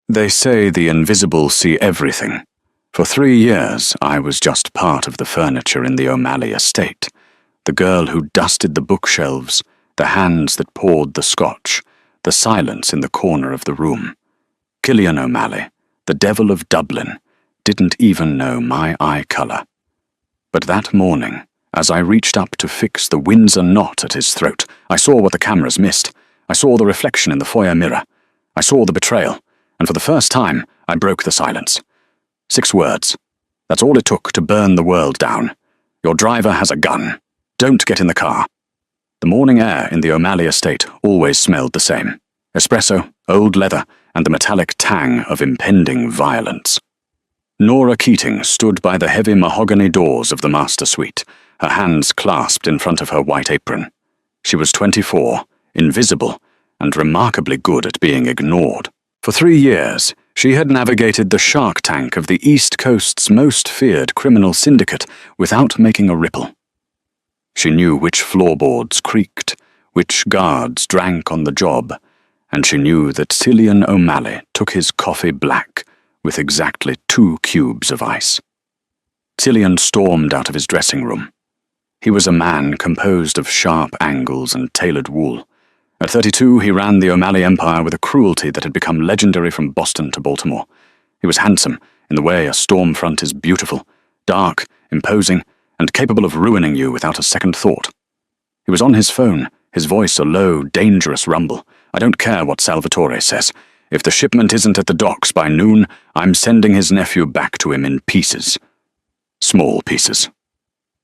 They say the invisible see everything. For 3 years, I was just part of the furniture in the O'Malley estate. The girl who dusted the bookshelves, the hands that poured the scotch, the silence in the corner of the room. Killian O'Malley, the devil of Dublin, didn't even know my eye colour. But that morning, as I reached up to fix the Windsor knot at his throat, I saw what the cameras missed. I saw the reflection in the foyer mirror. I saw the betrayal, and for the first time, I broke the silence. 6 words. That's all it took to burn the world down. Your driver has a gun. Don't get in the car. The morning air in the O'Malley estate always smelled the same. Espresso, old leather, and the metallic tang of impending violence. Nora Keating stood by the heavy mahogany doors of the master suite, her hands clasped in front of her white apron. She was 24, invisible, and remarkably good at being ignored. For 3 years, she had navigated the shark tank of the East Coast's most feared criminal syndicate without making a ripple. She knew which floorboards creaked, which guards drank on the job, and she knew that Cillian O'Malley took his coffee black with exactly 2 cubes of ice. Cillian stormed out of his dressing room. He was a man composed of sharp angles and tailored wool. At 32, he ran the O'Malley empire with a cruelty that had become legendary from Boston to Baltimore. He was handsome, in the way a storm front is beautiful, dark, imposing, and capable of ruining you without a second thought. He was on his phone, his voice a low, dangerous rumble. I don't care what Salvatore says. If the shipment isn't at the docks by noon, I'm sending his nephew back to him in pieces. Small pieces.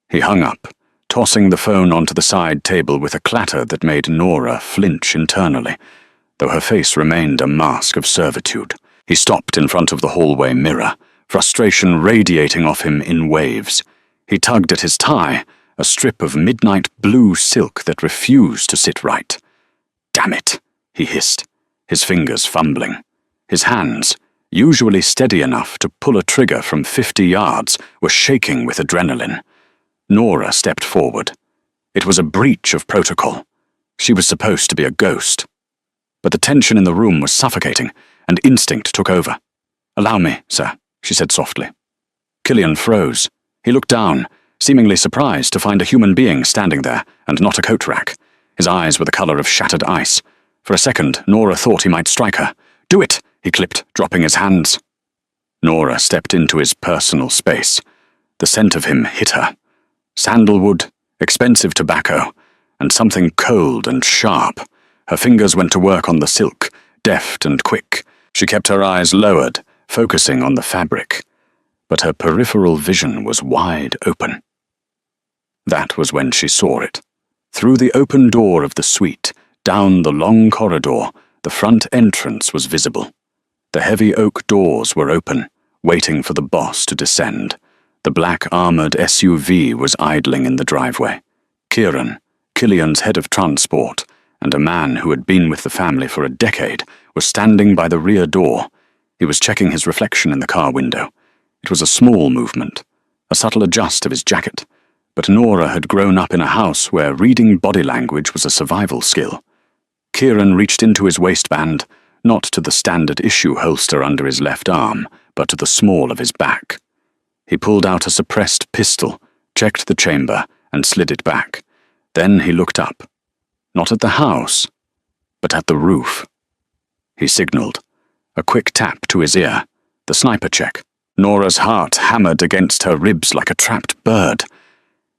He hung up, tossing the phone onto the side table with a clatter that made Nora flinch internally, though her face remained a mask of servitude. He stopped in front of the hallway mirror, frustration radiating off him in waves. He tugged at his tie, a strip of midnight blue silk that refused to sit right. "Damn it," he hissed, his fingers fumbling. His hands, usually steady enough to pull a trigger from 50 yards, were shaking with adrenaline. Nora stepped forward. It was a breach of protocol. She was supposed to be a ghost. But the tension in the room was suffocating, and instinct took over. "Allow me, sir," she said softly. Killian froze. He looked down, seemingly surprised to find a human being standing there, and not a coat rack. His eyes were the color of shattered ice. For a second, Nora thought he might strike her. "Do it!" he clipped, dropping his hands. Nora stepped into his personal space. The scent of him hit her. Sandalwood, expensive tobacco, and something cold and sharp. Her fingers went to work on the silk, deft and quick. She kept her eyes lowered, focusing on the fabric. But her peripheral vision was wide open. That was when she saw it. Through the open door of the suite, down the long corridor, the front entrance was visible. The heavy oak doors were open, waiting for the boss to descend. The black armored SUV was idling in the driveway. Kieran, Killian's head of transport, and a man who had been with the family for a decade, was standing by the rear door. He was checking his reflection in the car window. It was a small movement, a subtle adjust of his jacket, but Nora had grown up in a house where reading body language was a survival skill. Kieran reached into his waistband, not to the standard issue holster under his left arm, but to the small of his back. He pulled out a suppressed pistol, checked the chamber, and slid it back. Then he looked up. Not at the house, but at the roof. He signaled. A quick tap to his ear. The sniper check. Nora's heart hammered against her ribs like a trapped bird.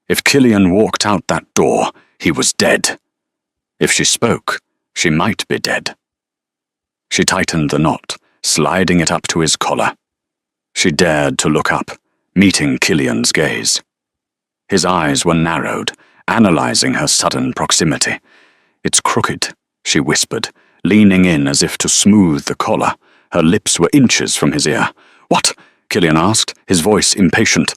If Killian walked out that door, he was dead. If she spoke, she might be dead. She tightened the knot, sliding it up to his collar. She dared to look up, meeting Killian's gaze. His eyes were narrowed, analyzing her sudden proximity. "It's crooked," she whispered, leaning in as if to smooth the collar. Her lips were inches from his ear. "What?" Killian asked, his voice impatient.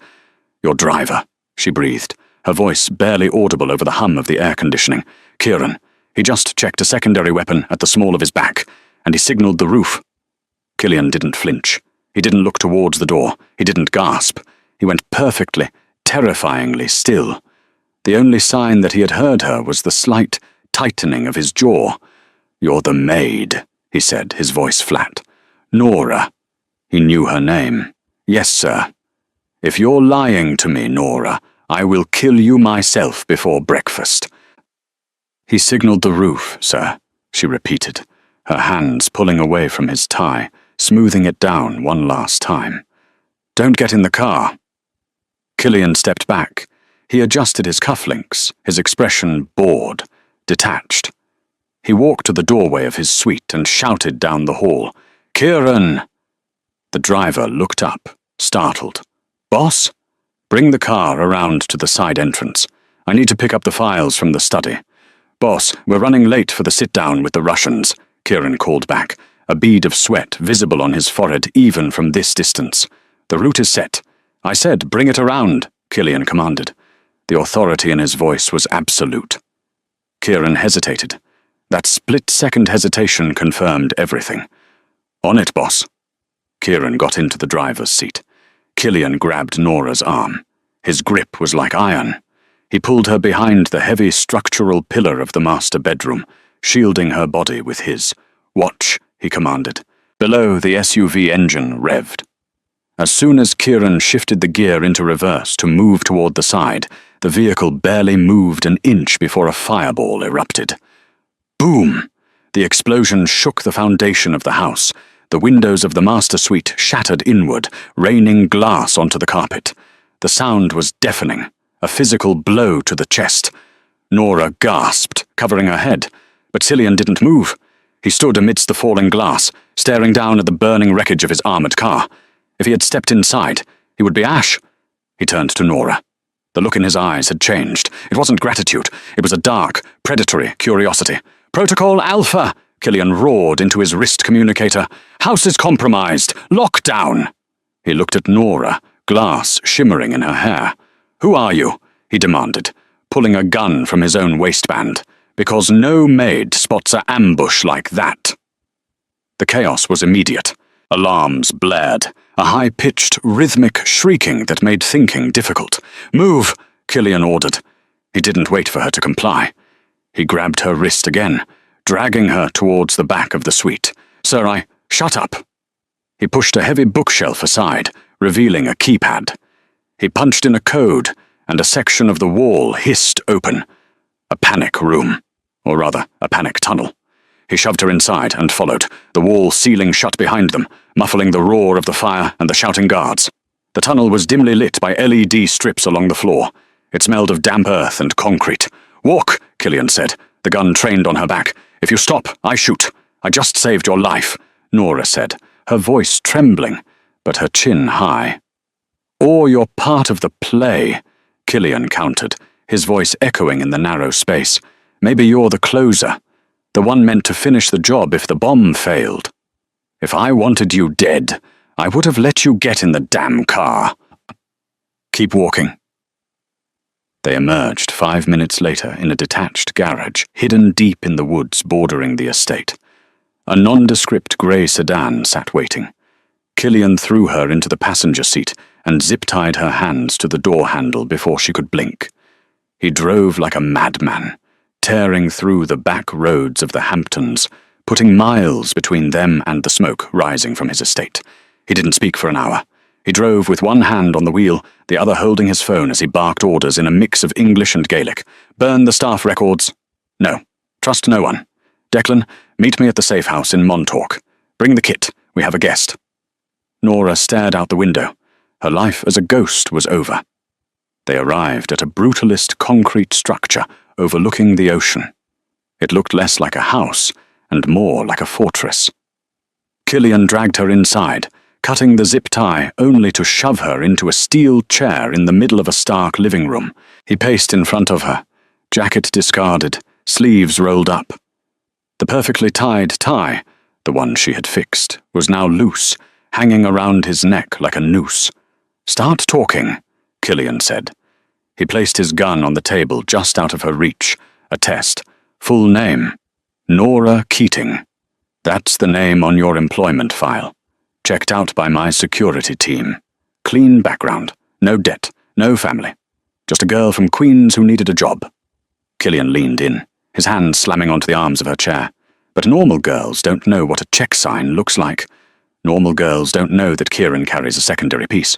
"Your driver," she breathed, her voice barely audible over the hum of the air conditioning. "Kieran. He just checked a secondary weapon at the small of his back, and he signaled the roof." Killian didn't flinch. He didn't look towards the door. He didn't gasp. He went perfectly, terrifyingly still. The only sign that he had heard her was the slight tightening of his jaw. "You're the maid," he said, his voice flat. Nora. He knew her name. Yes, sir. If you're lying to me, Nora, I will kill you myself before breakfast. He signalled the roof, sir, she repeated, her hands pulling away from his tie, smoothing it down one last time. Don't get in the car. Killian stepped back. He adjusted his cufflinks, his expression bored, detached. He walked to the doorway of his suite and shouted down the hall, "Kieran!" The driver looked up, startled. "Boss? Bring the car around to the side entrance. I need to pick up the files from the study." "Boss, we're running late for the sit-down with the Russians," Kieran called back, a bead of sweat visible on his forehead even from this distance. "The route is set." "I said, bring it around," Killian commanded. The authority in his voice was absolute. Kieran hesitated. That split-second hesitation confirmed everything. "On it, boss." Kieran got into the driver's seat. Killian grabbed Nora's arm. His grip was like iron. He pulled her behind the heavy structural pillar of the master bedroom, shielding her body with his. "Watch," he commanded. Below, the SUV engine revved. As soon as Kieran shifted the gear into reverse to move toward the side, the vehicle barely moved an inch before a fireball erupted. Boom! The explosion shook the foundation of the house. The windows of the master suite shattered inward, raining glass onto the carpet. The sound was deafening, a physical blow to the chest. Nora gasped, covering her head, but Cillian didn't move. He stood amidst the falling glass, staring down at the burning wreckage of his armored car. If he had stepped inside, he would be ash. He turned to Nora. The look in his eyes had changed. It wasn't gratitude. It was a dark, predatory curiosity. "Protocol Alpha!" Killian roared into his wrist communicator. "House is compromised. Lockdown!" He looked at Nora, glass shimmering in her hair. "Who are you?" he demanded, pulling a gun from his own waistband. "Because no maid spots an ambush like that." The chaos was immediate. Alarms blared, a high-pitched, rhythmic shrieking that made thinking difficult. "Move!" Killian ordered. He didn't wait for her to comply. He grabbed her wrist again, dragging her towards the back of the suite. "Sir, shut up." He pushed a heavy bookshelf aside, revealing a keypad. He punched in a code, and a section of the wall hissed open. A panic room. Or rather, a panic tunnel. He shoved her inside and followed, the wall sealing shut behind them, muffling the roar of the fire and the shouting guards. The tunnel was dimly lit by LED strips along the floor. It smelled of damp earth and concrete. "Walk," Killian said, the gun trained on her back. "If you stop, I shoot. I just saved your life," Nora said, her voice trembling, but her chin high. "Or you're part of the play," Killian countered, his voice echoing in the narrow space. "Maybe you're the closer, the one meant to finish the job if the bomb failed. If I wanted you dead, I would have let you get in the damn car." "Keep walking." They emerged 5 minutes later in a detached garage, hidden deep in the woods bordering the estate. A nondescript grey sedan sat waiting. Killian threw her into the passenger seat and zip-tied her hands to the door handle before she could blink. He drove like a madman, tearing through the back roads of the Hamptons, putting miles between them and the smoke rising from his estate. He didn't speak for an hour. He drove with one hand on the wheel, the other holding his phone as he barked orders in a mix of English and Gaelic. "Burn the staff records." "No. Trust no one. Declan, meet me at the safe house in Montauk. Bring the kit. We have a guest." Nora stared out the window. Her life as a ghost was over. They arrived at a brutalist concrete structure overlooking the ocean. It looked less like a house and more like a fortress. Killian dragged her inside, cutting the zip tie only to shove her into a steel chair in the middle of a stark living room. He paced in front of her, jacket discarded, sleeves rolled up. The perfectly tied tie, the one she had fixed, was now loose, hanging around his neck like a noose. "Start talking," Killian said. He placed his gun on the table just out of her reach. A test. Full name. Nora Keating. That's the name on your employment file. Checked out by my security team. Clean background. No debt. No family. Just a girl from Queens who needed a job. Killian leaned in, his hands slamming onto the arms of her chair. But normal girls don't know what a check sign looks like. Normal girls don't know that Kieran carries a secondary piece.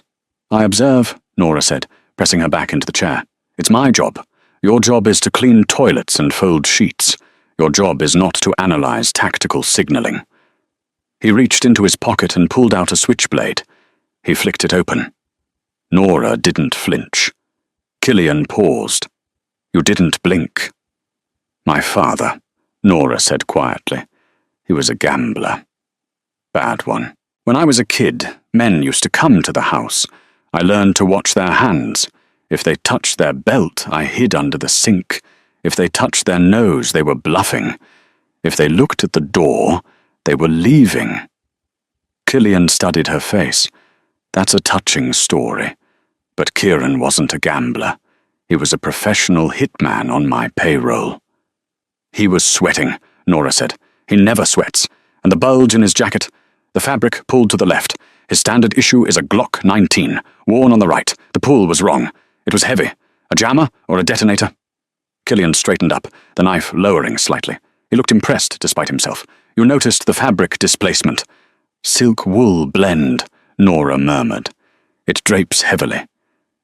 I observe, Nora said, pressing her back into the chair. It's my job. Your job is to clean toilets and fold sheets. Your job is not to analyze tactical signaling. He reached into his pocket and pulled out a switchblade. He flicked it open. Nora didn't flinch. Kilian paused. You didn't blink. My father, Nora said quietly. He was a gambler. Bad one. When I was a kid, men used to come to the house. I learned to watch their hands. If they touched their belt, I hid under the sink. If they touched their nose, they were bluffing. If they looked at the door, they were leaving. Kilian studied her face. That's a touching story. But Kieran wasn't a gambler. He was a professional hitman on my payroll. He was sweating, Nora said. He never sweats. And the bulge in his jacket, the fabric pulled to the left. His standard issue is a Glock 19, worn on the right. The pull was wrong. It was heavy. A jammer or a detonator? Kilian straightened up, the knife lowering slightly. He looked impressed despite himself. You noticed the fabric displacement. Silk-wool blend, Nora murmured. It drapes heavily.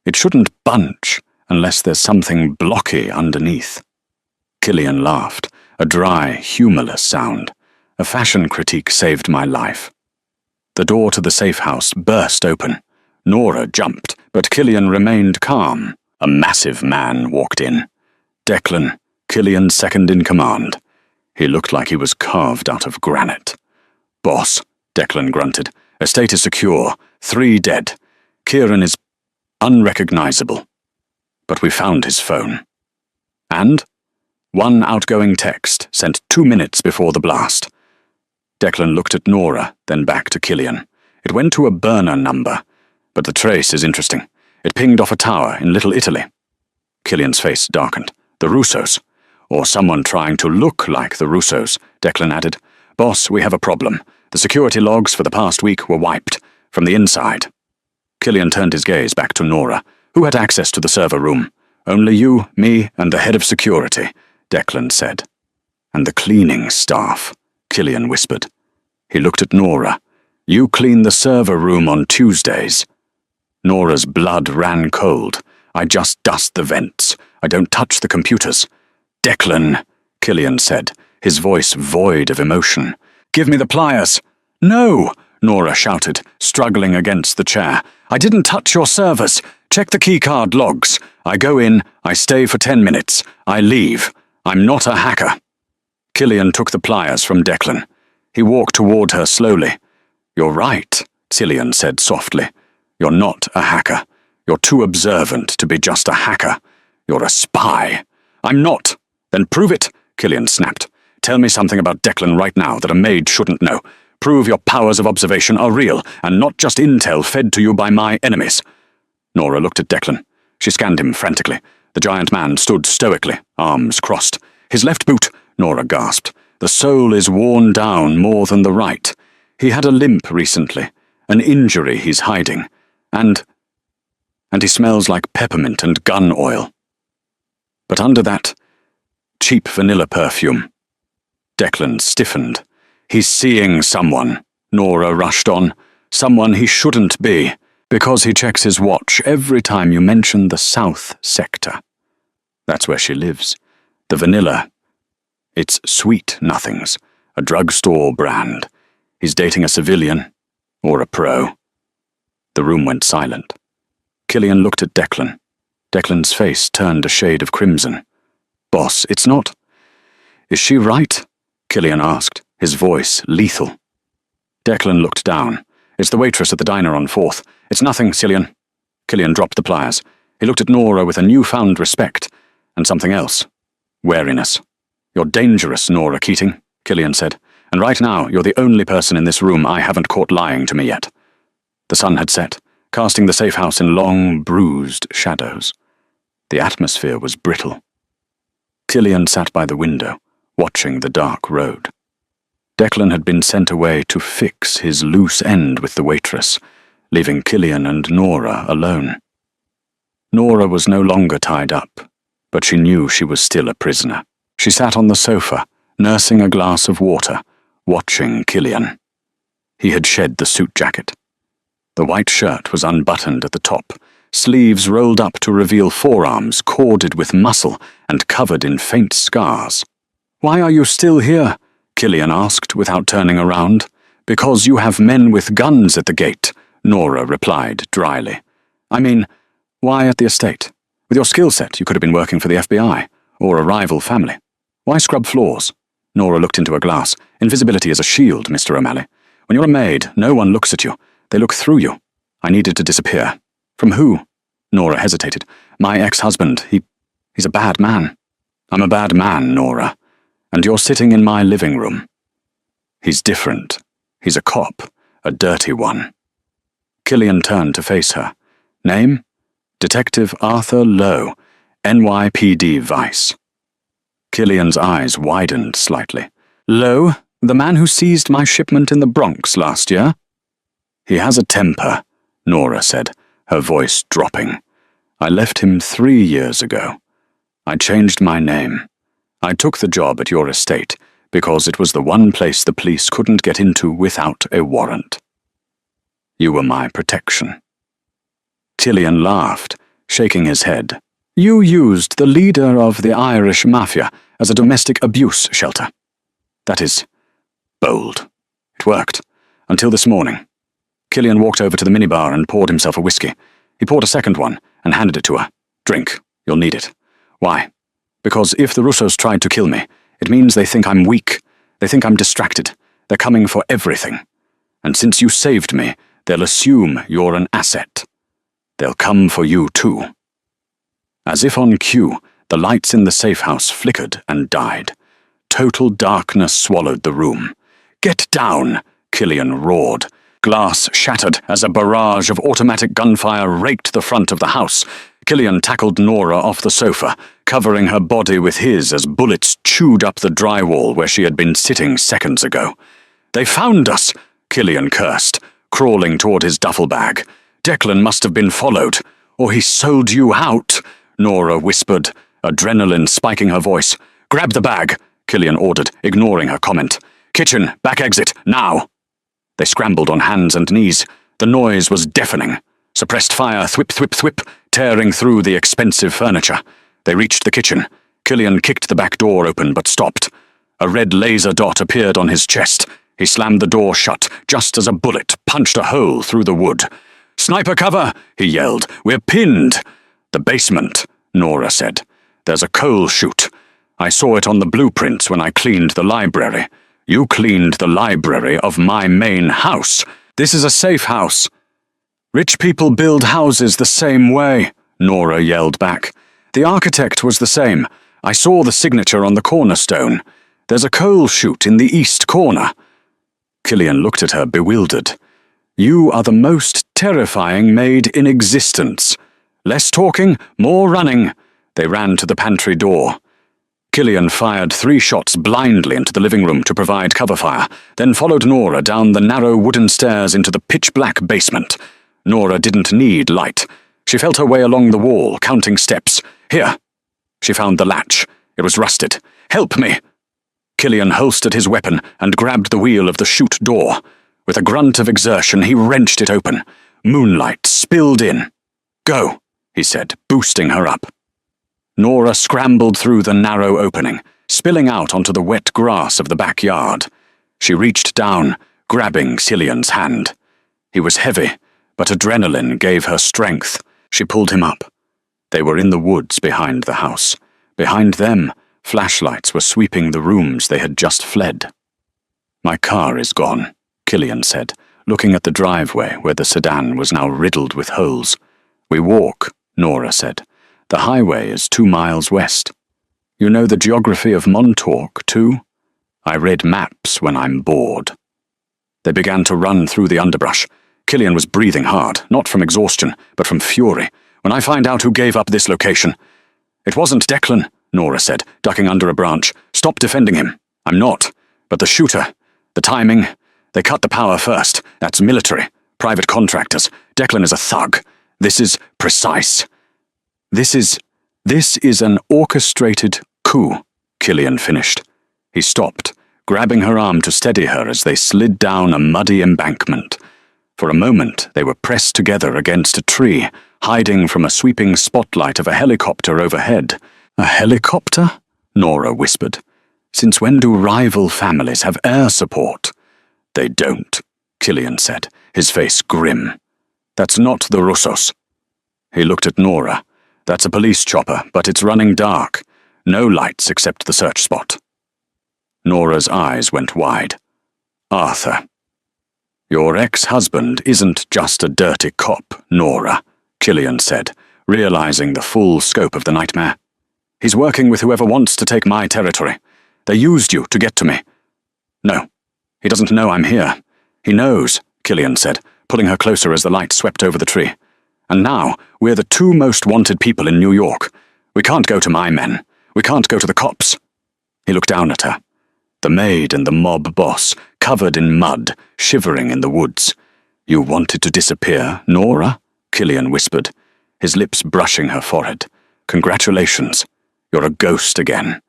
It shouldn't bunch unless there's something blocky underneath. Kilian laughed, a dry, humorless sound. A fashion critique saved my life. The door to the safe house burst open. Nora jumped, but Kilian remained calm. A massive man walked in. Declan, Kilian's second in command. He looked like he was carved out of granite. Boss, Declan grunted. Estate is secure. 3 dead. Kieran is unrecognizable. But we found his phone. And 1 outgoing text sent 2 minutes before the blast. Declan looked at Nora, then back to Kilian. It went to a burner number, but the trace is interesting. It pinged off a tower in Little Italy. Kilian's face darkened. The Russos. Or someone trying to look like the Russos, Declan added. Boss, we have a problem. The security logs for the past week were wiped, from the inside. Kilian turned his gaze back to Nora, who had access to the server room. Only you, me, and the head of security, Declan said. And the cleaning staff, Kilian whispered. He looked at Nora. You clean the server room on Tuesdays. Nora's blood ran cold. I just dust the vents. I don't touch the computers. Declan, Kilian said, his voice void of emotion. Give me the pliers. No, Nora shouted, struggling against the chair. I didn't touch your servers. Check the keycard logs. I go in, I stay for 10 minutes. I leave. I'm not a hacker. Kilian took the pliers from Declan. He walked toward her slowly. You're right, Kilian said softly. You're not a hacker. You're too observant to be just a hacker. You're a spy. I'm not. Then prove it, Kilian snapped. Tell me something about Declan right now that a maid shouldn't know. Prove your powers of observation are real, and not just intel fed to you by my enemies. Nora looked at Declan. She scanned him frantically. The giant man stood stoically, arms crossed. His left boot, Nora gasped. The sole is worn down more than the right. He had a limp recently, an injury he's hiding, and he smells like peppermint and gun oil. But under that, cheap vanilla perfume. Declan stiffened. He's seeing someone, Nora rushed on. Someone he shouldn't be, because he checks his watch every time you mention the South Sector. That's where she lives. The vanilla. It's sweet nothings, a drugstore brand. He's dating a civilian, or a pro. The room went silent. Kilian looked at Declan. Declan's face turned a shade of crimson. Boss, it's not. Is she right? Kilian asked, his voice lethal. Declan looked down. It's the waitress at the diner on 4th. It's nothing, Kilian. Kilian dropped the pliers. He looked at Nora with a newfound respect, and something else. Wariness. You're dangerous, Nora Keating, Kilian said, and right now you're the only person in this room I haven't caught lying to me yet. The sun had set, casting the safe house in long, bruised shadows. The atmosphere was brittle. Kilian sat by the window, watching the dark road. Declan had been sent away to fix his loose end with the waitress, leaving Kilian and Nora alone. Nora was no longer tied up, but she knew she was still a prisoner. She sat on the sofa, nursing a glass of water, watching Kilian. He had shed the suit jacket. The white shirt was unbuttoned at the top, sleeves rolled up to reveal forearms corded with muscle and covered in faint scars. "Why are you still here?" Killian asked without turning around. "Because you have men with guns at the gate," Nora replied dryly. "I mean, why at the estate? With your skill set, you could have been working for the FBI, or a rival family. Why scrub floors?" Nora looked into a glass. "Invisibility is a shield, Mr. O'Malley. When you're a maid, no one looks at you. They look through you. I needed to disappear." "From who?" Nora hesitated. "My ex-husband. He's a bad man." "I'm a bad man, Nora. And you're sitting in my living room." "He's different. He's a cop, a dirty one." Killian turned to face her. "Name? Detective Arthur Lowe, NYPD Vice." Killian's eyes widened slightly. "Lowe, the man who seized my shipment in the Bronx last year?" "He has a temper," Nora said, her voice dropping. "I left him 3 years ago. I changed my name. I took the job at your estate because it was the one place the police couldn't get into without a warrant. You were my protection." Killian laughed, shaking his head. "You used the leader of the Irish Mafia as a domestic abuse shelter. That is bold. It worked. Until this morning." Killian walked over to the minibar and poured himself a whiskey. He poured a second one and handed it to her. "Drink. You'll need it." "Why?" "Because if the Russos tried to kill me, it means they think I'm weak. They think I'm distracted. They're coming for everything. And since you saved me, they'll assume you're an asset. They'll come for you too." As if on cue, the lights in the safe house flickered and died. Total darkness swallowed the room. "Get down!" Killian roared. Glass shattered as a barrage of automatic gunfire raked the front of the house. Killian tackled Nora off the sofa, covering her body with his as bullets chewed up the drywall where she had been sitting seconds ago. "They found us!" Killian cursed, crawling toward his duffel bag. "Declan must have been followed, or he sold you out," Nora whispered, adrenaline spiking her voice. "Grab the bag," Killian ordered, ignoring her comment. "Kitchen, back exit, now!" They scrambled on hands and knees. The noise was deafening. Suppressed fire thwip thwip thwip, tearing through the expensive furniture. They reached the kitchen. Killian kicked the back door open but stopped. A red laser dot appeared on his chest. He slammed the door shut just as a bullet punched a hole through the wood. "Sniper cover!" he yelled. "We're pinned!" "The basement," Nora said. "There's a coal chute. I saw it on the blueprints when I cleaned the library. You cleaned the library of my main house. This is a safe house." "Rich people build houses the same way," Nora yelled back. "The architect was the same. I saw the signature on the cornerstone. There's a coal chute in the east corner." Killian looked at her, bewildered. "You are the most terrifying maid in existence. Less talking, more running." They ran to the pantry door. Killian fired 3 shots blindly into the living room to provide cover fire, then followed Nora down the narrow wooden stairs into the pitch-black basement. Nora didn't need light. She felt her way along the wall, counting steps. "Here." She found the latch. It was rusted. "Help me!" Killian holstered his weapon and grabbed the wheel of the chute door. With a grunt of exertion, he wrenched it open. Moonlight spilled in. "Go," he said, boosting her up. Nora scrambled through the narrow opening, spilling out onto the wet grass of the backyard. She reached down, grabbing Killian's hand. He was heavy, but adrenaline gave her strength. She pulled him up. They were in the woods behind the house. Behind them, flashlights were sweeping the rooms they had just fled. "My car is gone," Killian said, looking at the driveway where the sedan was now riddled with holes. "We walk," Nora said. "The highway is 2 miles west. You know the geography of Montauk, too? I read maps when I'm bored." They began to run through the underbrush. Killian was breathing hard, not from exhaustion, but from fury. "When I find out who gave up this location—" "It wasn't Declan," Nora said, ducking under a branch. "Stop defending him." "I'm not. But the shooter, the timing, they cut the power first. That's military, private contractors. Declan is a thug. This is precise. This is an orchestrated coup," Killian finished. He stopped, grabbing her arm to steady her as they slid down a muddy embankment. For a moment, they were pressed together against a tree, hiding from a sweeping spotlight of a helicopter overhead. "A helicopter?" Nora whispered. "Since when do rival families have air support?" "They don't," Killian said, his face grim. "That's not the Russos." He looked at Nora. "That's a police chopper, but it's running dark. No lights except the search spot." Nora's eyes went wide. "Arthur." "Your ex-husband isn't just a dirty cop, Nora," Killian said, realizing the full scope of the nightmare. "He's working with whoever wants to take my territory. They used you to get to me." "No, he doesn't know I'm here. He knows," Killian said, pulling her closer as the light swept over the tree. "And now, we're the two most wanted people in New York. We can't go to my men. We can't go to the cops." He looked down at her. The maid and the mob boss, covered in mud, shivering in the woods. "You wanted to disappear, Nora?" Killian whispered, his lips brushing her forehead. "Congratulations. You're a ghost again.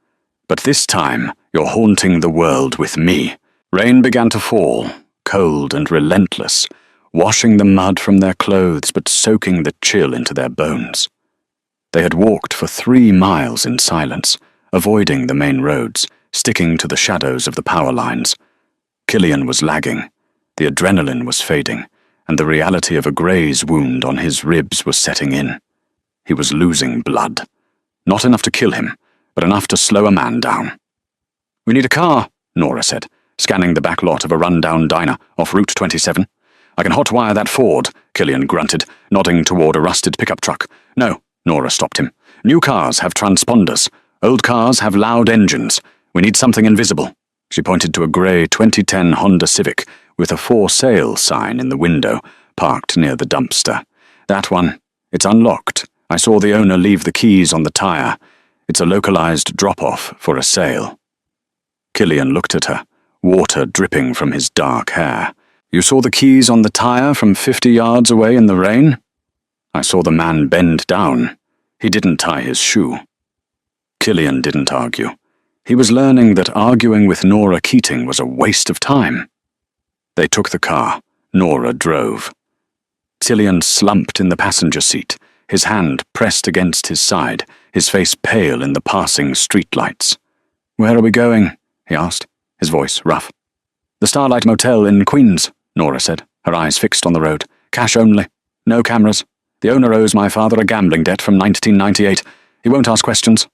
But this time, you're haunting the world with me." Rain began to fall, cold and relentless, washing the mud from their clothes but soaking the chill into their bones. They had walked for 3 miles in silence, avoiding the main roads, sticking to the shadows of the power lines. Killian was lagging, the adrenaline was fading, and the reality of a graze wound on his ribs was setting in. He was losing blood. Not enough to kill him, but enough to slow a man down. "We need a car," Nora said, scanning the back lot of a run-down diner off Route 27. "I can hotwire that Ford," Killian grunted, nodding toward a rusted pickup truck. "No," Nora stopped him. "New cars have transponders. Old cars have loud engines. We need something invisible." She pointed to a grey 2010 Honda Civic with a "for sale" sign in the window, parked near the dumpster. "That one. It's unlocked. I saw the owner leave the keys on the tire. It's a localized drop-off for a sale." Killian looked at her, water dripping from his dark hair. "You saw the keys on the tire from 50 yards away in the rain?" "I saw the man bend down. He didn't tie his shoe." Killian didn't argue. He was learning that arguing with Nora Keating was a waste of time. They took the car. Nora drove. Killian slumped in the passenger seat, his hand pressed against his side, his face pale in the passing streetlights. "Where are we going?" he asked, his voice rough. "The Starlight Motel in Queens," Nora said, her eyes fixed on the road. "Cash only. No cameras. The owner owes my father a gambling debt from 1998. He won't ask questions."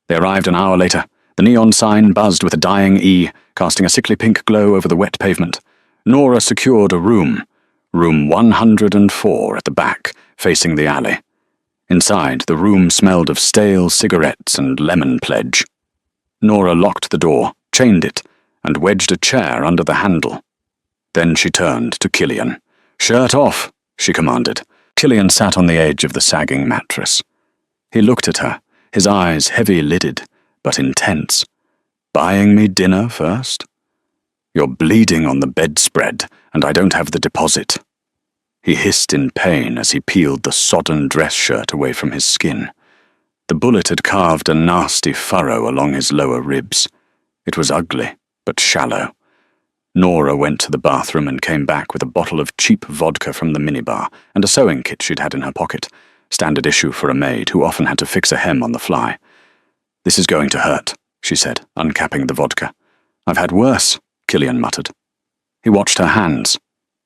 They arrived an hour later. The neon sign buzzed with a dying E, casting a sickly pink glow over the wet pavement. Nora secured a room. Room 104 at the back, facing the alley. Inside, the room smelled of stale cigarettes and lemon pledge. Nora locked the door, chained it, and wedged a chair under the handle. Then she turned to Killian. "Shirt off," she commanded. Killian sat on the edge of the sagging mattress. He looked at her, his eyes heavy-lidded, but intense. "Buying me dinner first? You're bleeding on the bedspread, and I don't have the deposit." He hissed in pain as he peeled the sodden dress shirt away from his skin. The bullet had carved a nasty furrow along his lower ribs. It was ugly, but shallow. Nora went to the bathroom and came back with a bottle of cheap vodka from the minibar and a sewing kit she'd had in her pocket, standard issue for a maid who often had to fix a hem on the fly. "This is going to hurt," she said, uncapping the vodka. "I've had worse," Killian muttered. He watched her hands.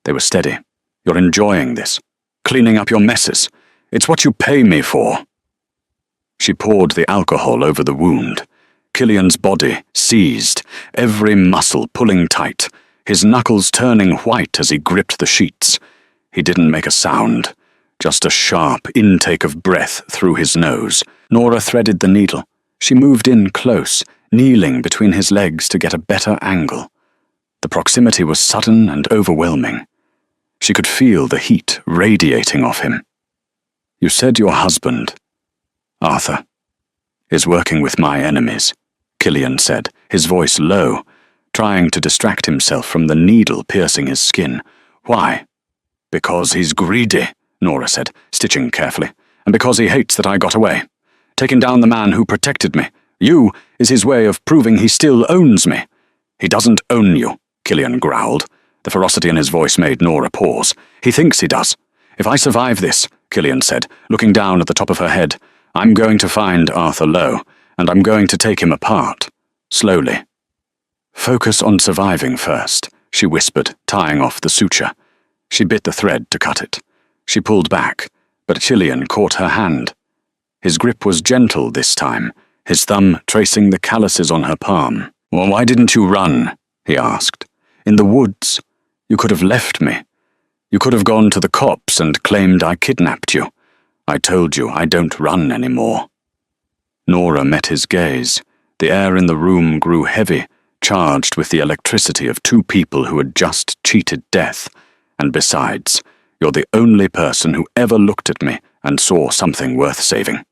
They were steady. "You're enjoying this. Cleaning up your messes. It's what you pay me for." She poured the alcohol over the wound. Killian's body seized, every muscle pulling tight, his knuckles turning white as he gripped the sheets. He didn't make a sound, just a sharp intake of breath through his nose. Nora threaded the needle. She moved in close, kneeling between his legs to get a better angle. The proximity was sudden and overwhelming. She could feel the heat radiating off him. "You said your husband, Arthur, is working with my enemies," Killian said, his voice low, trying to distract himself from the needle piercing his skin. "Why?" "Because he's greedy," Nora said, stitching carefully, "and because he hates that I got away. Taking down the man who protected me. You is his way of proving he still owns me. He doesn't own you, Killian growled. The ferocity in his voice made Nora pause. He thinks he does. If I survive this, Killian said, looking down at the top of her head, I'm going to find Arthur Lowe, and I'm going to take him apart. Slowly. Focus on surviving first, she whispered, tying off the suture. She bit the thread to cut it. She pulled back, but Killian caught her hand. His grip was gentle this time, his thumb tracing the calluses on her palm. Well, why didn't you run? He asked. In the woods. You could have left me. You could have gone to the cops and claimed I kidnapped you. I told you I don't run anymore. Nora met his gaze. The air in the room grew heavy, charged with the electricity of two people who had just cheated death. And besides, you're the only person who ever looked at me and saw something worth saving.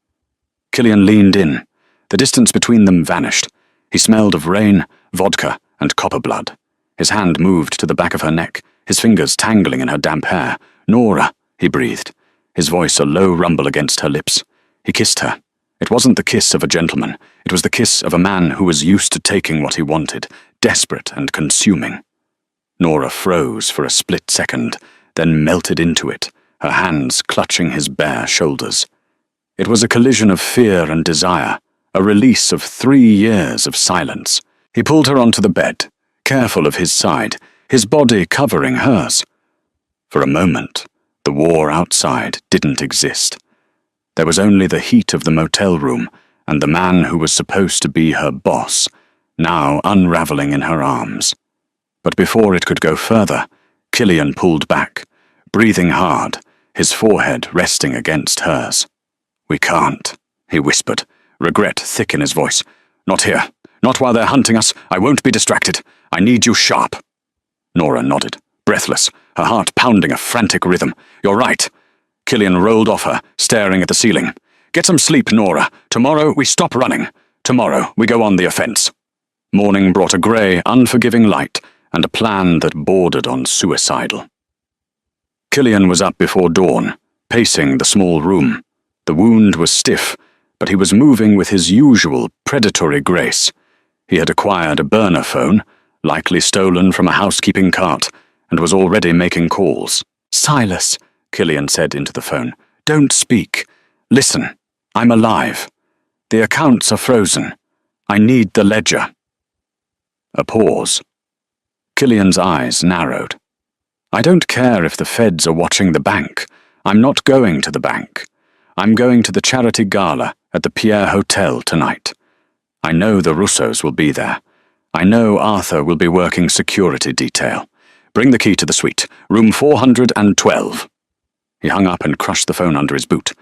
Killian leaned in. The distance between them vanished. He smelled of rain, vodka, and copper blood. His hand moved to the back of her neck, his fingers tangling in her damp hair. Nora, he breathed, his voice a low rumble against her lips. He kissed her. It wasn't the kiss of a gentleman. It was the kiss of a man who was used to taking what he wanted, desperate and consuming. Nora froze for a split second, then melted into it, her hands clutching his bare shoulders. It was a collision of fear and desire, a release of 3 years of silence. He pulled her onto the bed, careful of his side, his body covering hers. For a moment, the war outside didn't exist. There was only the heat of the motel room and the man who was supposed to be her boss, now unraveling in her arms. But before it could go further, Killian pulled back, breathing hard, his forehead resting against hers. We can't, he whispered, regret thick in his voice. Not here. Not while they're hunting us. I won't be distracted. I need you sharp. Nora nodded, breathless, her heart pounding a frantic rhythm. You're right. Killian rolled off her, staring at the ceiling. Get some sleep, Nora. Tomorrow we stop running. Tomorrow we go on the offense. Morning brought a grey, unforgiving light and a plan that bordered on suicidal. Killian was up before dawn, pacing the small room. The wound was stiff, but he was moving with his usual predatory grace. He had acquired a burner phone, likely stolen from a housekeeping cart, and was already making calls. Silas, Killian said into the phone, don't speak. Listen, I'm alive. The accounts are frozen. I need the ledger. A pause. Killian's eyes narrowed. I don't care if the feds are watching the bank. I'm not going to the bank. I'm going to the charity gala at the Pierre Hotel tonight. I know the Russos will be there. I know Arthur will be working security detail. Bring the key to the suite, room 412. He hung up and crushed the phone under his boot.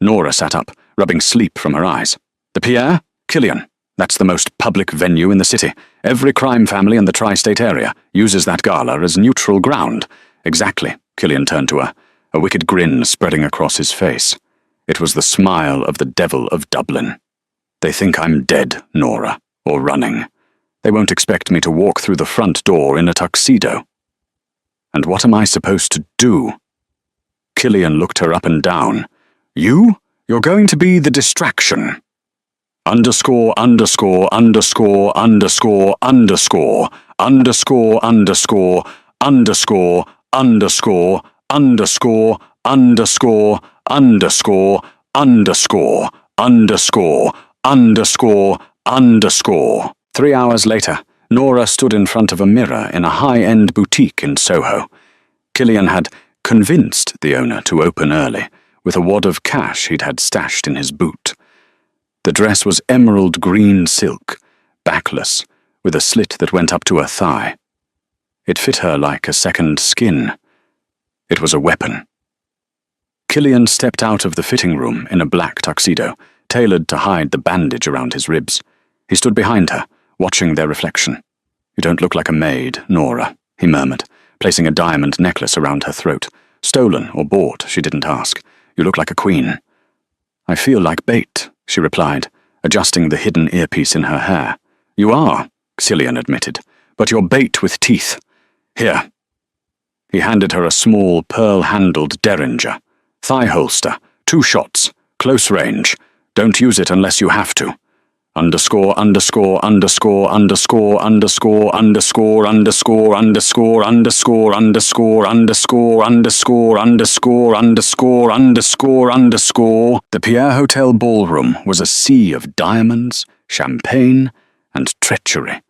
Nora sat up, rubbing sleep from her eyes. The Pierre? Killian. That's the most public venue in the city. Every crime family in the tri-state area uses that gala as neutral ground. Exactly, Killian turned to her, a wicked grin spreading across his face. It was the smile of the devil of Dublin. They think I'm dead, Nora, or running. They won't expect me to walk through the front door in a tuxedo. And what am I supposed to do? Killian looked her up and down. You? You're going to be the distraction. Underscore, underscore, underscore, underscore, underscore, underscore, underscore, underscore, underscore, underscore, underscore, underscore, underscore, underscore, underscore, underscore. 3 hours later, Nora stood in front of a mirror in a high-end boutique in Soho. Killian had convinced the owner to open early, with a wad of cash he'd had stashed in his boot. The dress was emerald green silk, backless, with a slit that went up to her thigh. It fit her like a second skin. It was a weapon. Killian stepped out of the fitting room in a black tuxedo, tailored to hide the bandage around his ribs. He stood behind her, watching their reflection. You don't look like a maid, Nora, he murmured, placing a diamond necklace around her throat. Stolen or bought, she didn't ask. You look like a queen. I feel like bait, she replied, adjusting the hidden earpiece in her hair. You are, Killian admitted, but you're bait with teeth. Here. He handed her a small, pearl-handled derringer. Thigh holster, 2 shots, close range. Don't use it unless you have to. underscore underscore underscore underscore underscore underscore underscore underscore underscore underscore underscore underscore underscore underscore underscore underscore. The Pierre Hotel ballroom was a sea of diamonds, champagne, and treachery.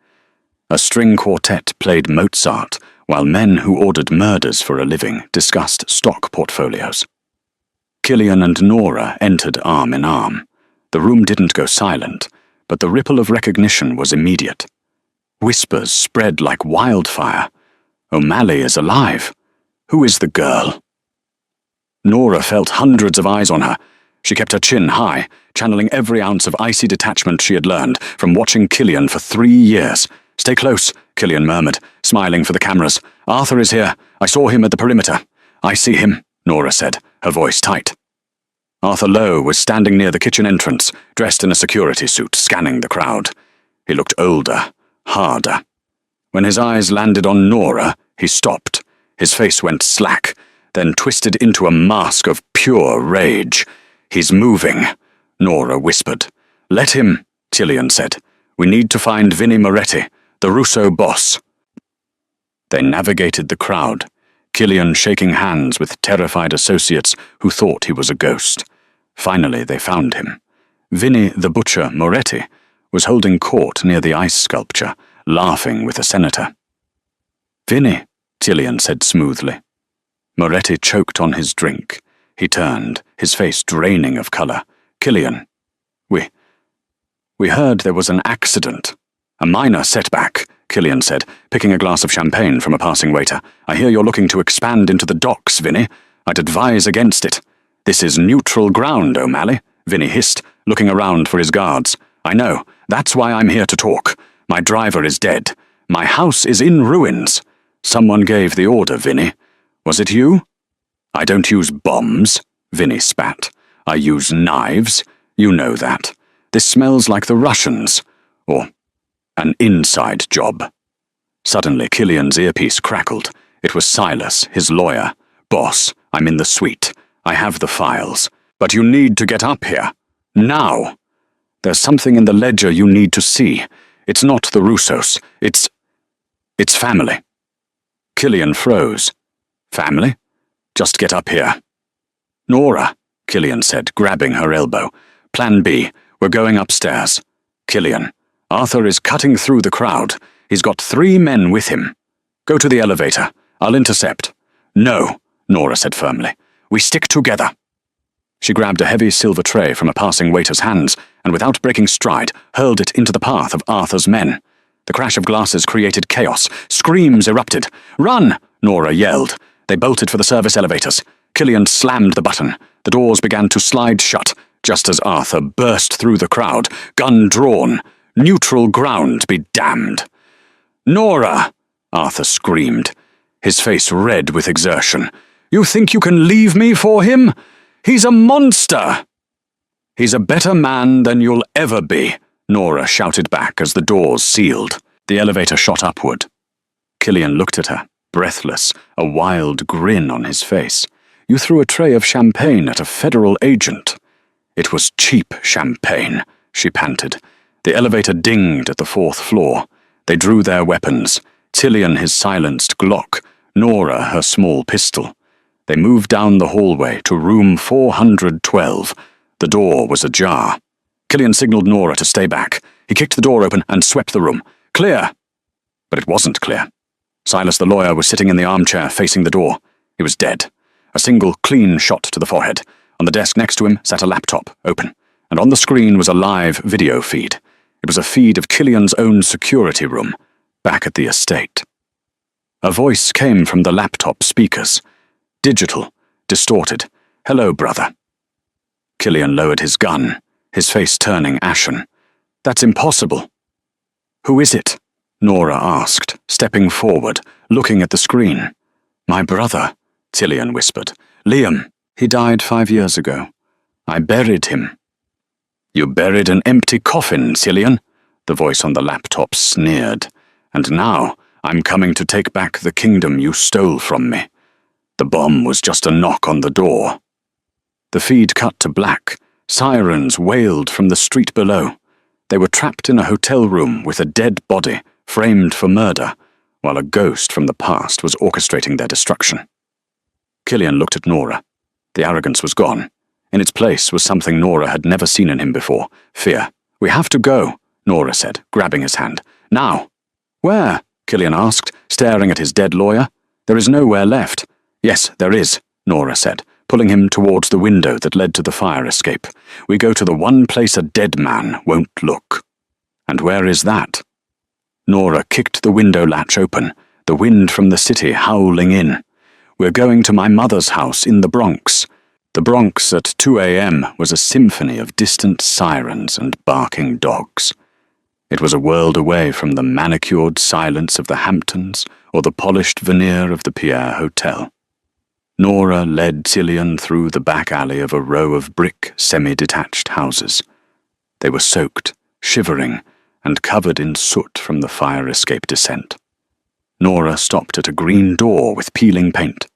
A string quartet played Mozart, while men who ordered murders for a living discussed stock portfolios. Killian and Nora entered arm in arm. The room didn't go silent, but the ripple of recognition was immediate. Whispers spread like wildfire. O'Malley is alive. Who is the girl? Nora felt hundreds of eyes on her. She kept her chin high, channeling every ounce of icy detachment she had learned from watching Killian for 3 years. "Stay close," Killian murmured, smiling for the cameras. "Arthur is here. I saw him at the perimeter." "I see him," Nora said, her voice tight. Arthur Lowe was standing near the kitchen entrance, dressed in a security suit, scanning the crowd. He looked older, harder. When his eyes landed on Nora, he stopped. His face went slack, then twisted into a mask of pure rage. "He's moving," Nora whispered. "Let him," Killian said. "We need to find Vinnie Moretti, the Russo boss." They navigated the crowd, Killian shaking hands with terrified associates who thought he was a ghost. Finally, they found him. Vinnie the Butcher Moretti was holding court near the ice sculpture, laughing with a senator. "Vinnie," Killian said smoothly. Moretti choked on his drink. He turned, his face draining of color. "Killian, we heard there was an accident." "A minor setback," Killian said, picking a glass of champagne from a passing waiter. "I hear you're looking to expand into the docks, Vinnie. I'd advise against it." "This is neutral ground, O'Malley," Vinnie hissed, looking around for his guards. "I know. That's why I'm here to talk. My driver is dead. My house is in ruins. Someone gave the order, Vinnie. Was it you?" "I don't use bombs," Vinnie spat. "I use knives. You know that. This smells like the Russians. Or an inside job." Suddenly, Killian's earpiece crackled. It was Silas, his lawyer. "Boss, I'm in the suite. I have the files. But you need to get up here. Now. There's something in the ledger you need to see. It's not the Russos. It's family." Killian froze. "Family? Just get up here." "Nora," Killian said, grabbing her elbow. "Plan B. We're going upstairs." "Killian, Arthur is cutting through the crowd. He's got 3 men with him. Go to the elevator. I'll intercept." "No," Nora said firmly. "We stick together." She grabbed a heavy silver tray from a passing waiter's hands and, without breaking stride, hurled it into the path of Arthur's men. The crash of glasses created chaos. Screams erupted. "Run!" Nora yelled. They bolted for the service elevators. Killian slammed the button. The doors began to slide shut, just as Arthur burst through the crowd, gun drawn. Neutral ground be damned. "Nora!" Arthur screamed, his face red with exertion. "You think you can leave me for him? He's a monster!" "He's a better man than you'll ever be," Nora shouted back as the doors sealed. The elevator shot upward. Killian looked at her, breathless, a wild grin on his face. "You threw a tray of champagne at a federal agent." "It was cheap champagne," she panted. The elevator dinged at the 4th floor. They drew their weapons, Killian his silenced Glock, Nora her small pistol. They moved down the hallway to room 412. The door was ajar. Killian signaled Nora to stay back. He kicked the door open and swept the room. "Clear!" But it wasn't clear. Silas the lawyer was sitting in the armchair facing the door. He was dead. A single clean shot to the forehead. On the desk next to him sat a laptop, open, and on the screen was a live video feed. It was a feed of Killian's own security room, back at the estate. A voice came from the laptop speakers. Digital, distorted. "Hello, brother." Killian lowered his gun, his face turning ashen. "That's impossible." "Who is it?" Nora asked, stepping forward, looking at the screen. "My brother," Killian whispered. "Liam. He died 5 years ago. I buried him." "You buried an empty coffin, Killian," the voice on the laptop sneered. "And now I'm coming to take back the kingdom you stole from me. The bomb was just a knock on the door." The feed cut to black. Sirens wailed from the street below. They were trapped in a hotel room with a dead body, framed for murder, while a ghost from the past was orchestrating their destruction. Killian looked at Nora. The arrogance was gone. In its place was something Nora had never seen in him before: fear. "We have to go," Nora said, grabbing his hand. "Now." "Where?" Killian asked, staring at his dead lawyer. "There is nowhere left." "Yes, there is," Nora said, pulling him towards the window that led to the fire escape. "We go to the one place a dead man won't look." "And where is that?" Nora kicked the window latch open, the wind from the city howling in. "We're going to my mother's house in the Bronx." The Bronx at 2 a.m. was a symphony of distant sirens and barking dogs. It was a world away from the manicured silence of the Hamptons or the polished veneer of the Pierre Hotel. Nora led Killian through the back alley of a row of brick, semi-detached houses. They were soaked, shivering, and covered in soot from the fire escape descent. Nora stopped at a green door with peeling paint.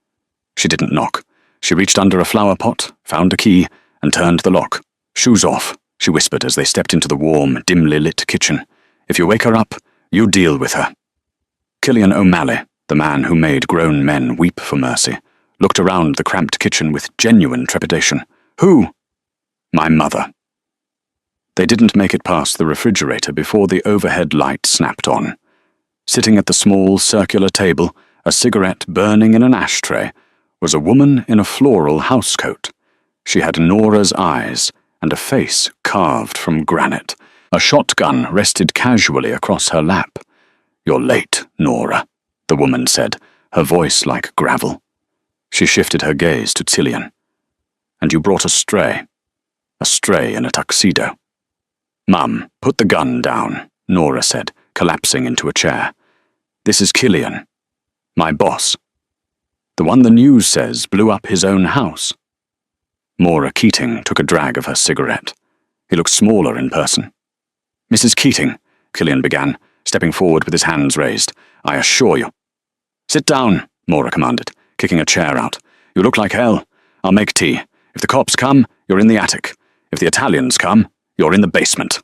She didn't knock. She reached under a flower pot, found a key, and turned the lock. "Shoes off," she whispered as they stepped into the warm, dimly lit kitchen. "If you wake her up, you deal with her." Killian O'Malley, the man who made grown men weep for mercy, looked around the cramped kitchen with genuine trepidation. "Who?" "My mother." They didn't make it past the refrigerator before the overhead light snapped on. Sitting at the small circular table, a cigarette burning in an ashtray, was a woman in a floral housecoat. She had Nora's eyes and a face carved from granite. A shotgun rested casually across her lap. "You're late, Nora," the woman said, her voice like gravel. She shifted her gaze to Killian. "And you brought a stray in a tuxedo." "Mum, put the gun down," Nora said, collapsing into a chair. "This is Killian, my boss. The one the news says blew up his own house." Maura Keating took a drag of her cigarette. He looked smaller in person. "Mrs. Keating," Killian began, stepping forward with his hands raised, "I assure you—" "Sit down," Maura commanded, kicking a chair out. "You look like hell. I'll make tea. If the cops come, you're in the attic. If the Italians come, you're in the basement."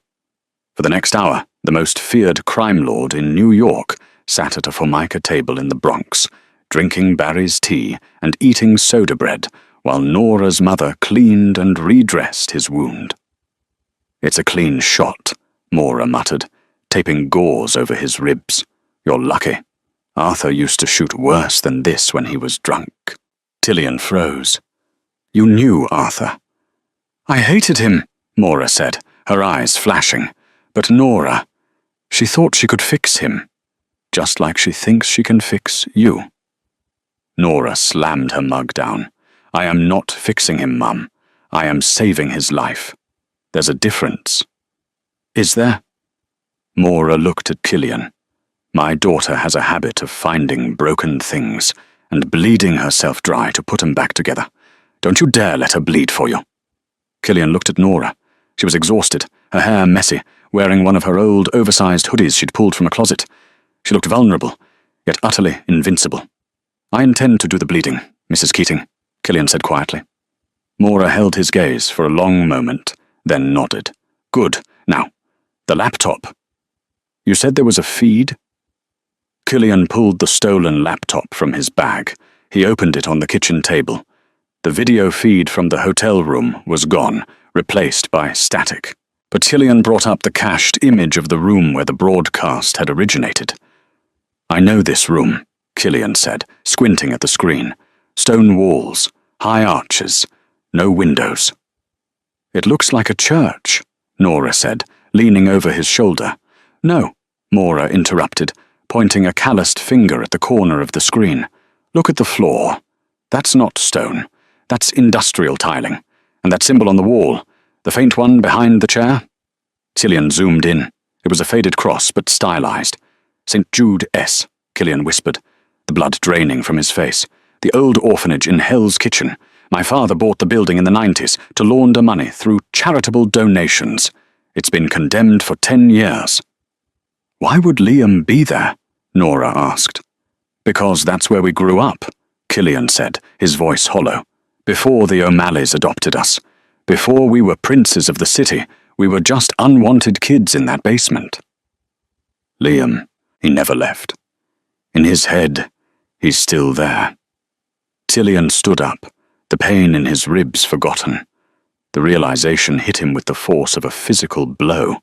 For the next hour, the most feared crime lord in New York sat at a formica table in the Bronx, drinking Barry's tea and eating soda bread, while Nora's mother cleaned and redressed his wound. "It's a clean shot," Maura muttered, taping gauze over his ribs. "You're lucky. Arthur used to shoot worse than this when he was drunk." Killian froze. "You knew Arthur?" "I hated him," Maura said, her eyes flashing. "But Nora, she thought she could fix him, just like she thinks she can fix you." Nora slammed her mug down. "I am not fixing him, Mum. I am saving his life. There's a difference." "Is there?" Maura looked at Killian. "My daughter has a habit of finding broken things and bleeding herself dry to put them back together. Don't you dare let her bleed for you." Killian looked at Nora. She was exhausted, her hair messy, wearing one of her old, oversized hoodies she'd pulled from a closet. She looked vulnerable, yet utterly invincible. "I intend to do the bleeding, Mrs. Keating," Killian said quietly. Maura held his gaze for a long moment, then nodded. "Good. Now, the laptop. You said there was a feed?" Killian pulled the stolen laptop from his bag. He opened it on the kitchen table. The video feed from the hotel room was gone, replaced by static. But Killian brought up the cached image of the room where the broadcast had originated. "I know this room," Killian said, squinting at the screen. "Stone walls, high arches, no windows." "It looks like a church," Nora said, leaning over his shoulder. "No," Maura interrupted, pointing a calloused finger at the corner of the screen. "Look at the floor. That's not stone. That's industrial tiling. And that symbol on the wall, the faint one behind the chair?" Killian zoomed in. It was a faded cross, but stylized. "St. Jude S," Killian whispered, the blood draining from his face. "The old orphanage in Hell's Kitchen. My father bought the building in the 90s to launder money through charitable donations. It's been condemned for 10 years. "Why would Liam be there?" Nora asked. "Because that's where we grew up," Killian said, his voice hollow. "Before the O'Malleys adopted us. Before we were princes of the city, We were just unwanted kids in that basement. Liam, he never left. In his head, he's still there. Cillian stood up, the pain in his ribs forgotten. The realization hit him with the force of a physical blow.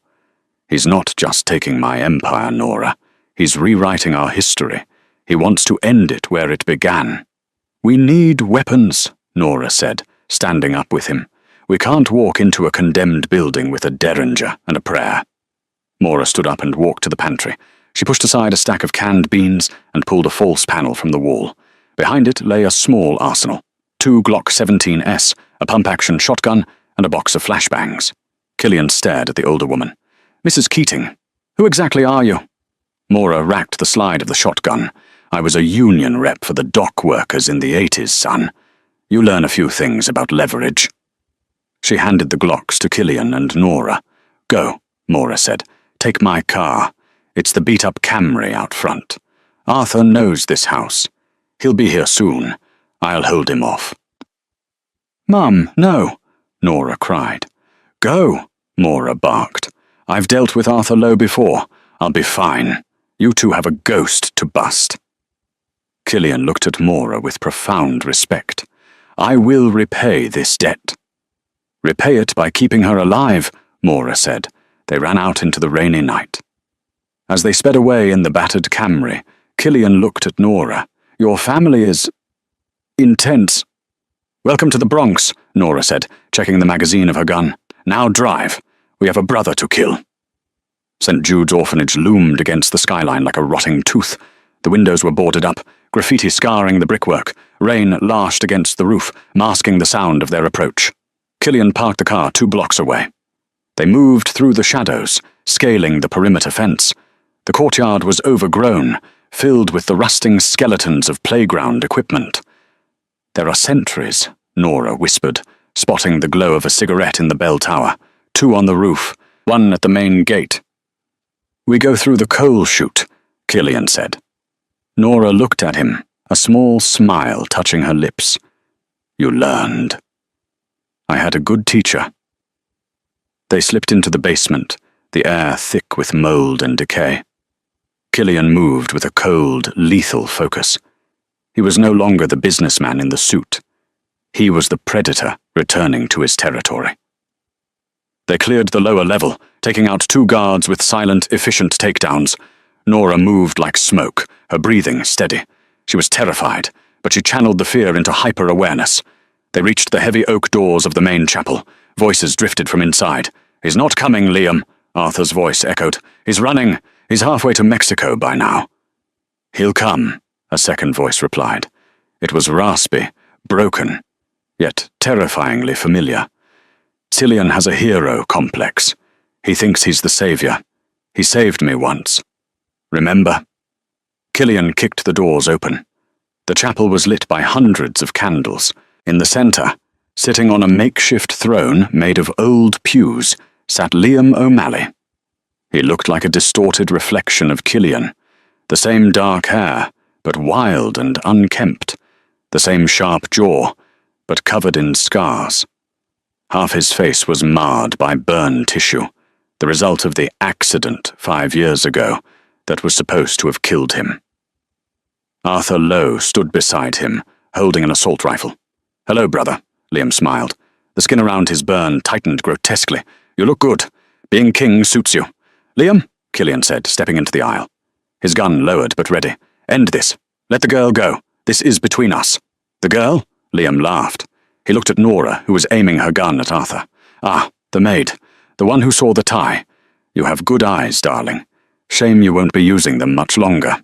He's not just taking my empire, Nora. He's rewriting our history. He wants to end it where it began. We need weapons, Nora said, standing up with him. We can't walk into a condemned building with a derringer and a prayer. Mora stood up and walked to the pantry. She pushed aside a stack of canned beans and pulled a false panel from the wall. Behind it lay a small arsenal. 2 Glock 17s, a pump-action shotgun, and a box of flashbangs. Cillian stared at the older woman. Mrs. Keating, who exactly are you? Mora racked the slide of the shotgun. I was a union rep for the dock workers in the 80s, son. You learn a few things about leverage. She handed the Glocks to Cillian and Nora. Go, Mora said. Take my car. It's the beat-up Camry out front. Arthur knows this house. He'll be here soon. I'll hold him off. Mum, no, Nora cried. Go, Mora barked. I've dealt with Arthur Lowe before. I'll be fine. You two have a ghost to bust. Cillian looked at Mora with profound respect. I will repay this debt. Repay it by keeping her alive, Mora said. They ran out into the rainy night. As they sped away in the battered Camry, Cillian looked at Nora. Your family is intense. Welcome to the Bronx, Nora said, checking the magazine of her gun. Now drive. We have a brother to kill. St. Jude's orphanage loomed against the skyline like a rotting tooth. The windows were boarded up, graffiti scarring the brickwork. Rain lashed against the roof, masking the sound of their approach. Cillian parked the car 2 blocks away. They moved through the shadows, scaling the perimeter fence. The courtyard was overgrown, filled with the rusting skeletons of playground equipment. There are sentries, Nora whispered, spotting the glow of a cigarette in the bell tower. 2 on the roof, 1 at the main gate. We go through the coal chute, Cillian said. Nora looked at him, a small smile touching her lips. You learned. I had a good teacher. They slipped into the basement, the air thick with mold and decay. Cillian moved with a cold, lethal focus. He was no longer the businessman in the suit. He was the predator returning to his territory. They cleared the lower level, taking out 2 guards with silent, efficient takedowns. Nora moved like smoke, her breathing steady. She was terrified, but she channeled the fear into hyper-awareness. They reached the heavy oak doors of the main chapel. Voices drifted from inside. He's not coming, Liam, Arthur's voice echoed. He's running. He's halfway to Mexico by now. He'll come, a second voice replied. It was raspy, broken, yet terrifyingly familiar. Cillian has a hero complex. He thinks he's the savior. He saved me once. Remember? Cillian kicked the doors open. The chapel was lit by hundreds of candles. In the center, sitting on a makeshift throne made of old pews, sat Liam O'Malley. He looked like a distorted reflection of Cillian. The same dark hair, but wild and unkempt. The same sharp jaw, but covered in scars. Half his face was marred by burn tissue, the result of the accident 5 years ago that was supposed to have killed him. Arthur Lowe stood beside him, holding an assault rifle. Hello, brother, Liam smiled. The skin around his burn tightened grotesquely. You look good. Being king suits you. Liam, Cillian said, stepping into the aisle. His gun lowered but ready. End this. Let the girl go. This is between us. The girl? Liam laughed. He looked at Nora, who was aiming her gun at Arthur. Ah, the maid. The one who saw the tie. You have good eyes, darling. Shame you won't be using them much longer.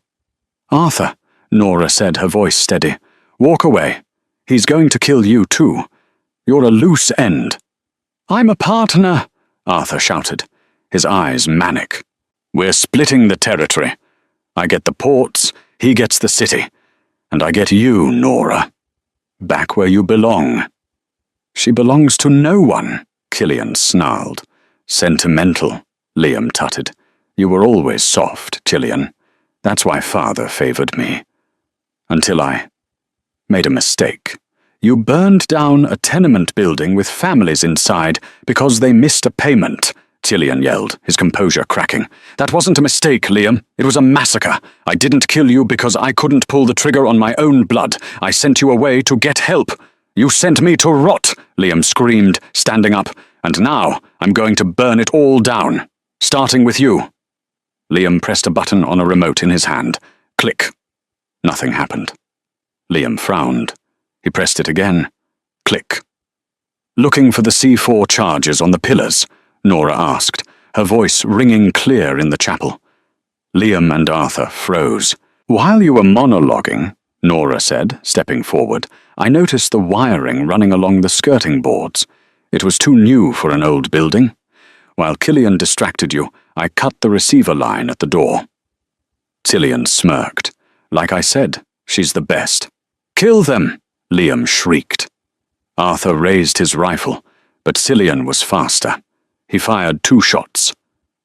Arthur, Nora said, her voice steady. Walk away. He's going to kill you too. You're a loose end. I'm a partner, Arthur shouted, his eyes manic. We're splitting the territory. I get the ports, he gets the city. And I get you, Nora. Back where you belong. She belongs to no one, Cillian snarled. Sentimental, Liam tutted. You were always soft, Cillian. That's why Father favored me. Until I made a mistake. You burned down a tenement building with families inside because they missed a payment, Cillian yelled, his composure cracking. That wasn't a mistake, Liam. It was a massacre. I didn't kill you because I couldn't pull the trigger on my own blood. I sent you away to get help. You sent me to rot, Liam screamed, standing up. And now I'm going to burn it all down, starting with you. Liam pressed a button on a remote in his hand. Click. Nothing happened. Liam frowned. He pressed it again. Click. Looking for the C4 charges on the pillars, Nora asked, her voice ringing clear in the chapel. Liam and Arthur froze. While you were monologuing, Nora said, stepping forward, I noticed the wiring running along the skirting boards. It was too new for an old building. While Cillian distracted you, I cut the receiver line at the door. Cillian smirked. Like I said, she's the best. Kill them! Liam shrieked. Arthur raised his rifle, but Cillian was faster. He fired 2 shots.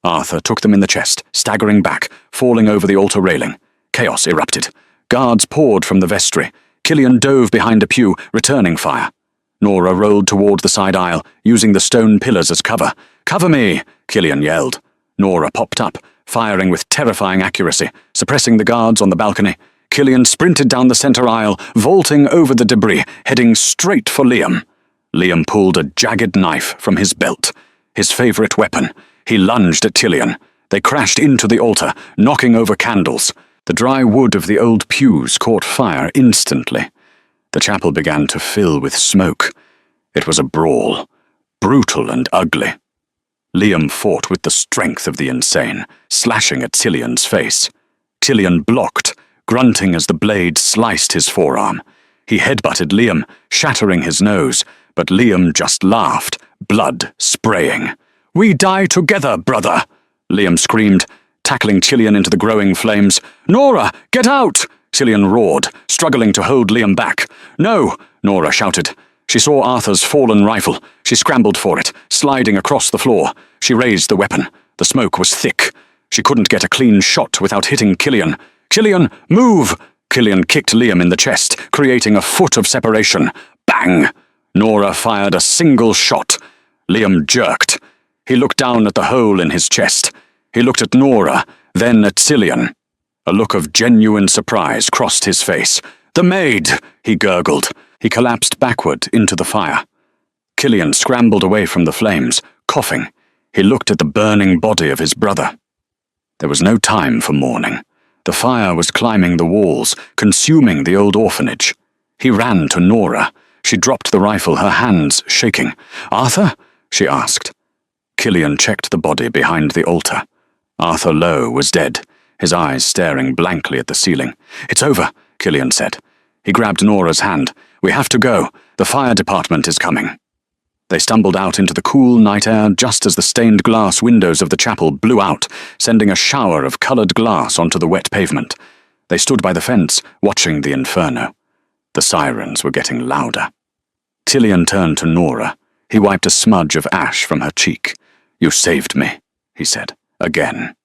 Arthur took them in the chest, staggering back, falling over the altar railing. Chaos erupted. Guards poured from the vestry. Cillian dove behind a pew, returning fire. Nora rolled toward the side aisle, using the stone pillars as cover. Cover me! Cillian yelled. Nora popped up, firing with terrifying accuracy, suppressing the guards on the balcony. Cillian sprinted down the center aisle, vaulting over the debris, heading straight for Liam. Liam pulled a jagged knife from his belt, his favorite weapon. He lunged at Cillian. They crashed into the altar, knocking over candles. The dry wood of the old pews caught fire instantly. The chapel began to fill with smoke. It was a brawl, brutal and ugly. Liam fought with the strength of the insane, slashing at Cillian's face. Cillian blocked, grunting as the blade sliced his forearm. He headbutted Liam, shattering his nose, but Liam just laughed, blood spraying. We die together, brother! Liam screamed, tackling Cillian into the growing flames. Nora, get out! Cillian roared, struggling to hold Liam back. No, Nora shouted. She saw Arthur's fallen rifle. She scrambled for it, sliding across the floor. She raised the weapon. The smoke was thick. She couldn't get a clean shot without hitting Cillian. Cillian, move! Cillian kicked Liam in the chest, creating a foot of separation. Bang! Nora fired a single shot. Liam jerked. He looked down at the hole in his chest. He looked at Nora, then at Cillian. A look of genuine surprise crossed his face. The Maid! He gurgled. He collapsed backward into the fire. Cillian scrambled away from the flames, coughing. He looked at the burning body of his brother. There was no time for mourning. The fire was climbing the walls, consuming the old orphanage. He ran to Nora. She dropped the rifle, her hands shaking. Arthur? She asked. Cillian checked the body behind the altar. Arthur Lowe was dead, his eyes staring blankly at the ceiling. It's over, Cillian said. He grabbed Nora's hand. We have to go. The fire department is coming. They stumbled out into the cool night air just as the stained glass windows of the chapel blew out, sending a shower of coloured glass onto the wet pavement. They stood by the fence, watching the inferno. The sirens were getting louder. Cillian turned to Nora. He wiped a smudge of ash from her cheek. You saved me, he said, again.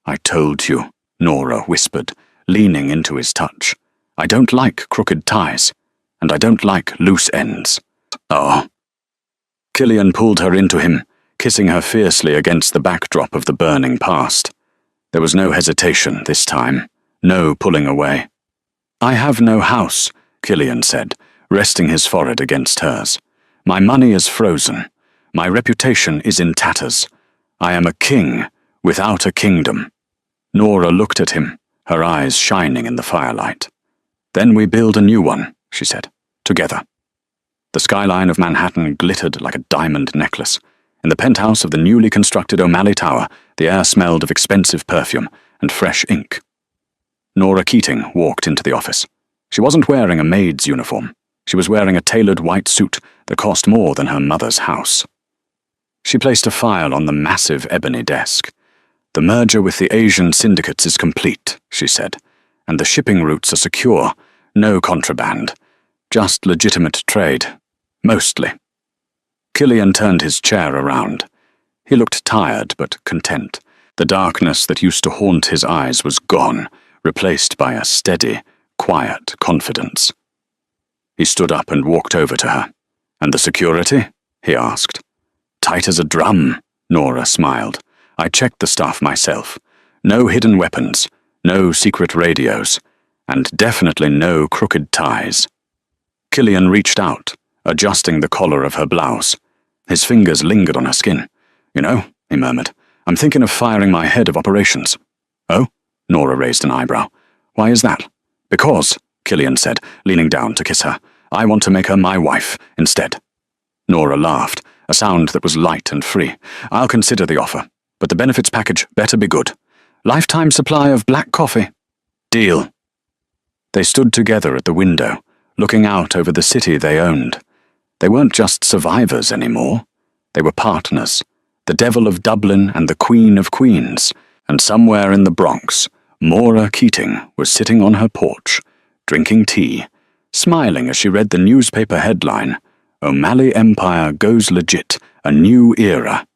I told you, Nora whispered, leaning into his touch. I don't like crooked ties, and I don't like loose ends. Oh. Cillian pulled her into him, kissing her fiercely against the backdrop of the burning past. There was no hesitation this time, no pulling away. I have no house, Cillian said, resting his forehead against hers. My money is frozen. My reputation is in tatters. I am a king without a kingdom. Nora looked at him, her eyes shining in the firelight. Then we build a new one, she said, together. The skyline of Manhattan glittered like a diamond necklace. In the penthouse of the newly constructed O'Malley Tower, the air smelled of expensive perfume and fresh ink. Nora Keating walked into the office. She wasn't wearing a maid's uniform. She was wearing a tailored white suit that cost more than her mother's house. She placed a file on the massive ebony desk. The merger with the Asian syndicates is complete, she said, and the shipping routes are secure. No contraband. Just legitimate trade. Mostly. Cillian turned his chair around. He looked tired but content. The darkness that used to haunt his eyes was gone, replaced by a steady, quiet confidence. He stood up and walked over to her. "And the security?" he asked. "Tight as a drum," Nora smiled. "I checked the stuff myself. No hidden weapons, no secret radios, and definitely no crooked ties." Killian reached out, adjusting the collar of her blouse. His fingers lingered on her skin. "You know," he murmured, "I'm thinking of firing my head of operations." "Oh?" Nora raised an eyebrow. "Why is that?" "Because," Killian said, leaning down to kiss her, "I want to make her my wife instead." Nora laughed, a sound that was light and free. "I'll consider the offer, but the benefits package better be good. Lifetime supply of black coffee." "Deal." They stood together at the window, looking out over the city they owned. They weren't just survivors anymore. They were partners, the Devil of Dublin and the Queen of Queens, and somewhere in the Bronx, Maura Keating was sitting on her porch, drinking tea, smiling as she read the newspaper headline, "O'Malley Empire Goes Legit, a New Era."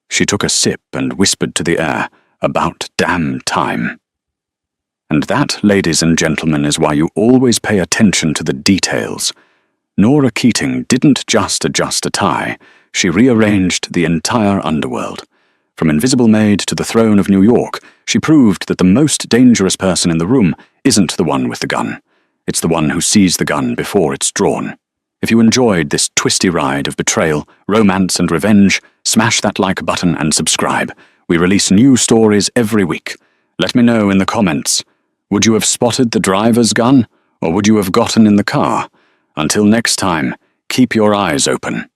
She took a sip and whispered to the air, "About damn time." And that, ladies and gentlemen, is why you always pay attention to the details. Nora Keating didn't just adjust a tie, she rearranged the entire underworld. From Invisible Maid to the throne of New York, she proved that the most dangerous person in the room isn't the one with the gun. It's the one who sees the gun before it's drawn. If you enjoyed this twisty ride of betrayal, romance and revenge, smash that like button and subscribe. We release new stories every week. Let me know in the comments. Would you have spotted the driver's gun, or would you have gotten in the car? Until next time, keep your eyes open.